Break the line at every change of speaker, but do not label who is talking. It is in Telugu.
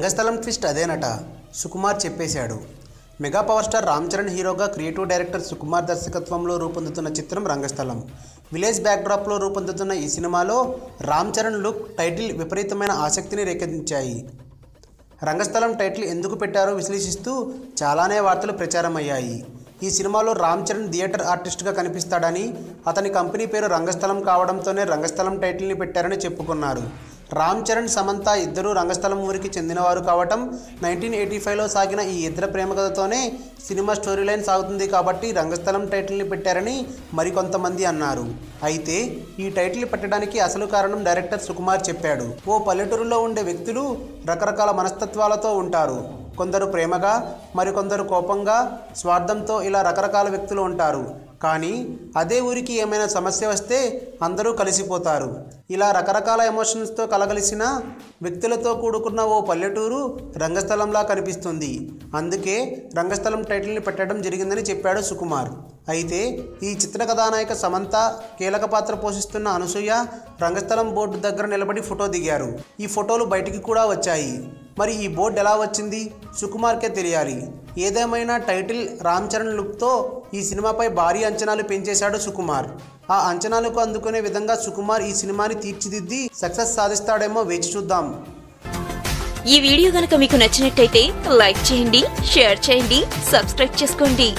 రంగస్థలం ట్విస్ట్ అదేనట, సుకుమార్ చెప్పేశాడు. Mega power star Ram Charan హీరోగా క్రియేటివ్ డైరెక్టర్ సుకుమార్ దర్శకత్వంలో రూపొందుతున్న చిత్రం రంగస్థలం. విలేజ్ బ్యాక్డ్రాప్లో రూపొందుతున్న ఈ సినిమాలో రామ్ చరణ్ లుక్, టైటిల్ విపరీతమైన ఆసక్తిని రేకెత్తించాయి. రంగస్థలం టైటిల్ ఎందుకు పెట్టారో విశ్లేషిస్తూ చాలానే వార్తలు ప్రచారమయ్యాయి. ఈ సినిమాలో రామ్ చరణ్ థియేటర్ ఆర్టిస్ట్గా కనిపిస్తాడని, అతని కంపెనీ పేరు రంగస్థలం కావడంతోనే రంగస్థలం టైటిల్ని పెట్టారని చెప్పుకున్నారు. రామ్ చరణ్, సమంత ఇద్దరూ రంగస్థలం ఊరికి చెందినవారు కావటం, 1985లో సాగిన ఈ ఇద్దరు ప్రేమ కథతోనే సినిమా స్టోరీ లైన్ సాగుతుంది కాబట్టి రంగస్థలం టైటిల్ని పెట్టారని మరికొంతమంది అన్నారు. అయితే ఈ టైటిల్ పెట్టడానికి అసలు కారణం డైరెక్టర్ సుకుమార్ చెప్పాడు. ఓ పల్లెటూరులో ఉండే వ్యక్తులు రకరకాల మనస్తత్వాలతో ఉంటారు. కొందరు ప్రేమగా, మరికొందరు కోపంగా, స్వార్థంతో, ఇలా రకరకాల వ్యక్తులు ఉంటారు. కానీ అదే ఊరికి ఏమైనా సమస్య వస్తే అందరూ కలిసిపోతారు. ఇలా రకరకాల ఎమోషన్స్తో కలగలిసిన వ్యక్తులతో కూడుకున్న ఓ పల్లెటూరు రంగస్థలంలా కనిపిస్తుంది. అందుకే రంగస్థలం టైటిల్ని పెట్టడం జరిగిందని చెప్పాడు సుకుమార్. అయితే ఈ చిత్ర కథానాయిక సమంత, కీలక పాత్ర పోషిస్తున్న అనసూయ రంగస్థలం బోర్డు దగ్గర నిలబడి ఫోటో దిగారు. ఈ ఫోటోలు బయటికి కూడా వచ్చాయి. మరి ఈ బోర్డు ఎలా వచ్చింది? సుకుమార్కే తెలియాలి. ఏదేమైనా టైటిల్, రామ్ చరణ్ లుక్తో ఈ సినిమాపై భారీ అంచనాలు పెంచేశాడు సుకుమార్. ఆ అంచనాలకు అందుకునే విధంగా సుకుమార్ ఈ సినిమాని తీర్చిదిద్ది సక్సెస్ సాధిస్తాడేమో వేచి చూద్దాం.
ఈ వీడియో గనుక మీకు నచ్చినట్టయితే లైక్ చేయండి, షేర్ చేయండి, సబ్స్క్రైబ్ చేసుకోండి.